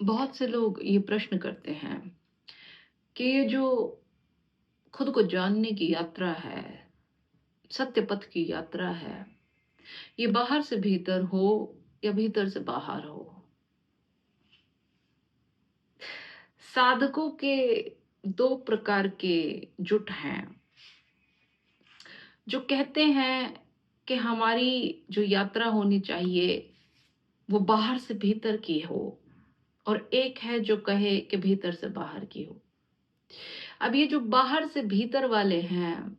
बहुत से लोग ये प्रश्न करते हैं कि ये जो खुद को जानने की यात्रा है, सत्य पथ की यात्रा है, ये बाहर से भीतर हो या भीतर से बाहर हो। साधकों के दो प्रकार के जुट हैं जो कहते हैं कि हमारी जो यात्रा होनी चाहिए वो बाहर से भीतर की हो, और एक है जो कहे कि भीतर से बाहर की हो। अब ये जो बाहर से भीतर वाले हैं,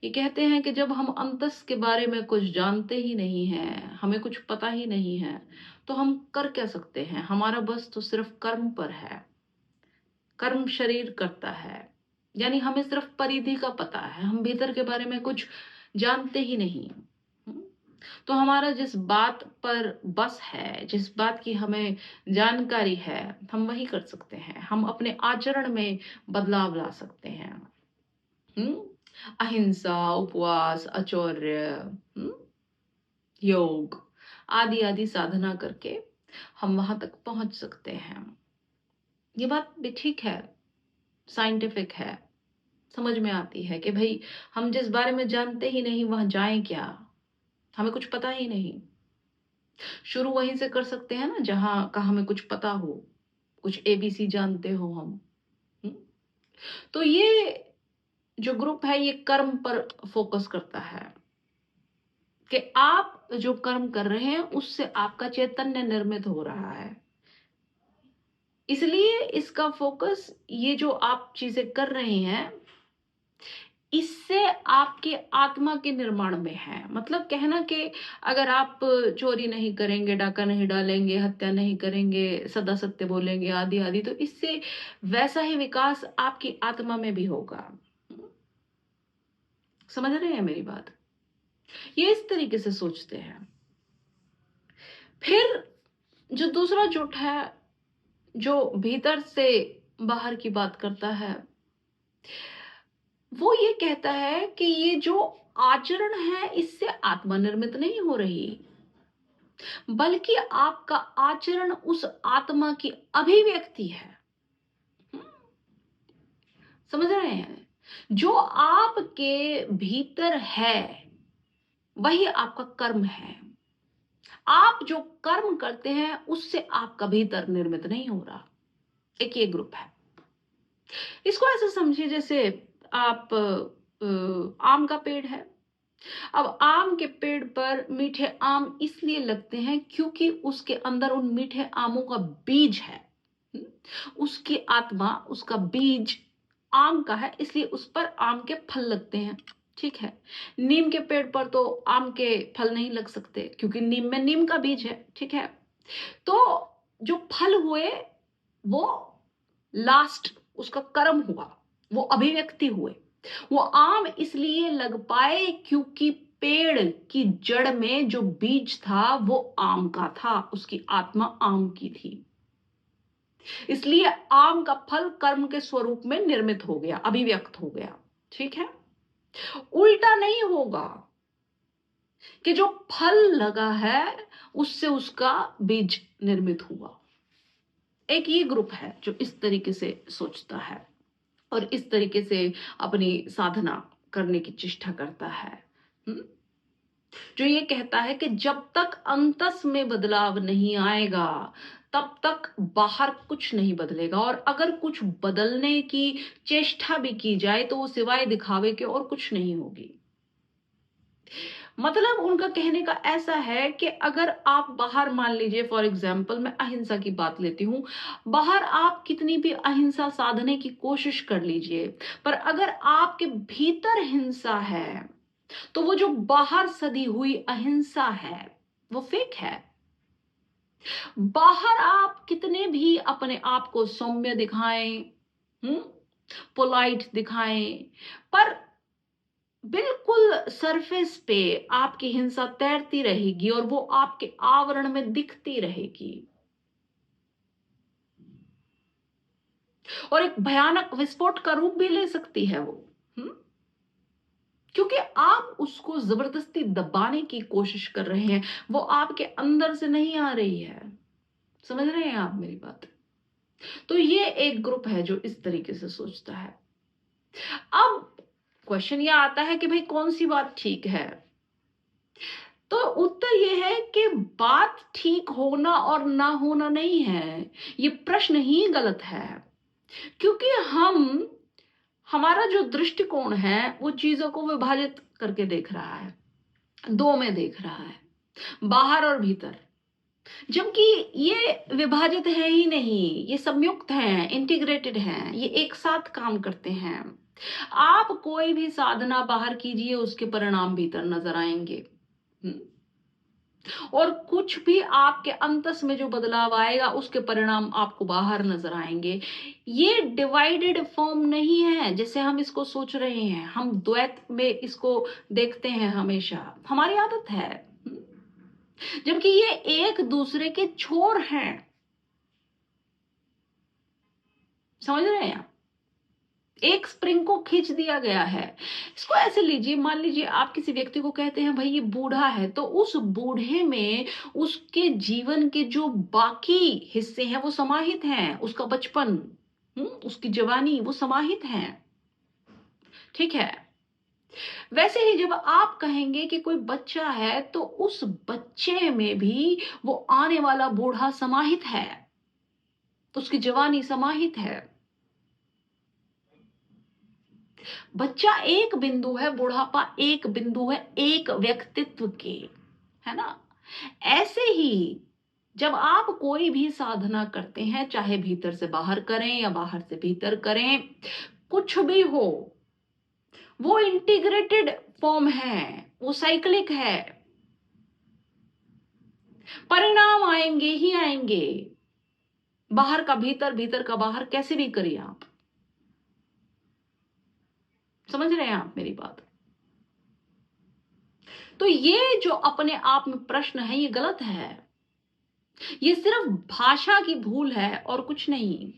ये कहते हैं कि जब हम अंतस के बारे में कुछ जानते ही नहीं हैं, हमें कुछ पता ही नहीं है, तो हम कर क्या सकते हैं? हमारा बस तो सिर्फ कर्म पर है। कर्म शरीर करता है, यानी हमें सिर्फ परिधि का पता है, हम भीतर के बारे में कुछ जानते ही नहीं। हम्म? तो हमारा जिस बात पर बस है, जिस बात की हमें जानकारी है, हम वही कर सकते हैं। हम अपने आचरण में बदलाव ला सकते हैं। हम्म? अहिंसा, उपवास, आचौर्य, हम्म, योग आदि आदि साधना करके हम वहां तक पहुंच सकते हैं। ये बात भी ठीक है, साइंटिफिक है, समझ में आती है कि भाई हम जिस बारे में जानते ही नहीं वहां जाएं क्या, हमें कुछ पता ही नहीं। शुरू वहीं से कर सकते हैं ना जहां का हमें कुछ पता हो, कुछ एबीसी जानते हो हम। हम्म? तो ये जो ग्रुप है ये कर्म पर फोकस करता है कि आप जो कर्म कर रहे हैं उससे आपका चैतन्य निर्मित हो रहा है। इसलिए इसका फोकस ये जो आप चीजें कर रहे हैं इससे आपके आत्मा के निर्माण में है। मतलब कहना कि अगर आप चोरी नहीं करेंगे, डाका नहीं डालेंगे, हत्या नहीं करेंगे, सदा सत्य बोलेंगे आदि आदि, तो इससे वैसा ही विकास आपकी आत्मा में भी होगा। समझ रहे हैं मेरी बात? ये इस तरीके से सोचते हैं। फिर जो दूसरा जुट है जो भीतर से बाहर की बात करता है, वो ये कहता है कि ये जो आचरण है इससे आत्मा निर्मित नहीं हो रही, बल्कि आपका आचरण उस आत्मा की अभिव्यक्ति है। हम्म, समझ रहे हैं? जो आपके भीतर है वही आपका कर्म है। आप जो कर्म करते हैं उससे आपका भीतर निर्मित नहीं हो रहा। एक ये ग्रुप है। इसको ऐसे समझिए जैसे आप आम का पेड़ है। अब आम के पेड़ पर मीठे आम इसलिए लगते हैं क्योंकि उसके अंदर उन मीठे आमों का बीज है। हम्म? उसकी आत्मा, उसका बीज आम का है, इसलिए उस पर आम के फल लगते हैं। ठीक है। नीम के पेड़ पर तो आम के फल नहीं लग सकते क्योंकि नीम में नीम का बीज है। ठीक है। तो जो फल हुए वो लास्ट उसका कर्म हुआ, वो अभिव्यक्ति हुए। वो आम इसलिए लग पाए क्योंकि पेड़ की जड़ में जो बीज था वो आम का था, उसकी आत्मा आम की थी। इसलिए आम का फल कर्म के स्वरूप में निर्मित हो गया, अभिव्यक्त हो गया। ठीक है। उल्टा नहीं होगा कि जो फल लगा है उससे उसका बीज निर्मित हुआ। एक ये ग्रुप है जो इस तरीके से सोचता है और इस तरीके से अपनी साधना करने की चेष्टा करता है। हम्म? जो ये कहता है कि जब तक अंतस में बदलाव नहीं आएगा तब तक बाहर कुछ नहीं बदलेगा, और अगर कुछ बदलने की चेष्टा भी की जाए तो वो सिवाय दिखावे के और कुछ नहीं होगी। मतलब उनका कहने का ऐसा है कि अगर आप बाहर, मान लीजिए फॉर एग्जाम्पल मैं अहिंसा की बात लेती हूं, बाहर आप कितनी भी अहिंसा साधने की कोशिश कर लीजिए, पर अगर आपके भीतर हिंसा है तो वो जो बाहर सदी हुई अहिंसा है वो फेक है। बाहर आप कितने भी अपने आप को सौम्य दिखाएं, पोलाइट दिखाएं, पर बिल्कुल सरफेस पे आपकी हिंसा तैरती रहेगी और वो आपके आवरण में दिखती रहेगी, और एक भयानक विस्फोट का रूप भी ले सकती है वो। हम्म? क्योंकि आप उसको जबरदस्ती दबाने की कोशिश कर रहे हैं, वो आपके अंदर से नहीं आ रही है। समझ रहे हैं आप मेरी बात? तो ये एक ग्रुप है जो इस तरीके से सोचता है। अब क्वेश्चन ये आता है कि भाई कौन सी बात ठीक है? तो उत्तर ये है कि बात ठीक होना और ना होना नहीं है, ये प्रश्न ही गलत है। क्योंकि हमारा जो दृष्टिकोण है वो चीजों को विभाजित करके देख रहा है, दो में देख रहा है, बाहर और भीतर। जबकि ये विभाजित है ही नहीं, ये संयुक्त हैं, इंटीग्रेटेड हैं, ये एक साथ काम करते हैं। आप कोई भी साधना बाहर कीजिए, उसके परिणाम भीतर नजर आएंगे। हम्म। और कुछ भी आपके अंतस में जो बदलाव आएगा उसके परिणाम आपको बाहर नजर आएंगे। ये डिवाइडेड फॉर्म नहीं है जैसे हम इसको सोच रहे हैं। हम द्वैत में इसको देखते हैं हमेशा, हमारी आदत है। जबकि ये एक दूसरे के छोर हैं। समझ रहे हैं आप? एक स्प्रिंग को खींच दिया गया है। इसको ऐसे लीजिए, मान लीजिए आप किसी व्यक्ति को कहते हैं भाई ये बूढ़ा है, तो उस बूढ़े में उसके जीवन के जो बाकी हिस्से हैं वो समाहित हैं। उसका बचपन, उसकी जवानी वो समाहित हैं। ठीक है। वैसे ही जब आप कहेंगे कि कोई बच्चा है तो उस बच्चे में भी वो आने वाला बूढ़ा समाहित है, उसकी जवानी समाहित है। बच्चा एक बिंदु है, बुढ़ापा एक बिंदु है एक व्यक्तित्व के, है ना? ऐसे ही जब आप कोई भी साधना करते हैं, चाहे भीतर से बाहर करें या बाहर से भीतर करें, कुछ भी हो, वो इंटीग्रेटेड फॉर्म है, वो साइक्लिक है। परिणाम आएंगे ही आएंगे, बाहर का भीतर, भीतर का बाहर, कैसे भी करिए आप। समझ रहे हैं आप मेरी बात? तो ये जो अपने आप में प्रश्न है ये गलत है। ये सिर्फ भाषा की भूल है और कुछ नहीं।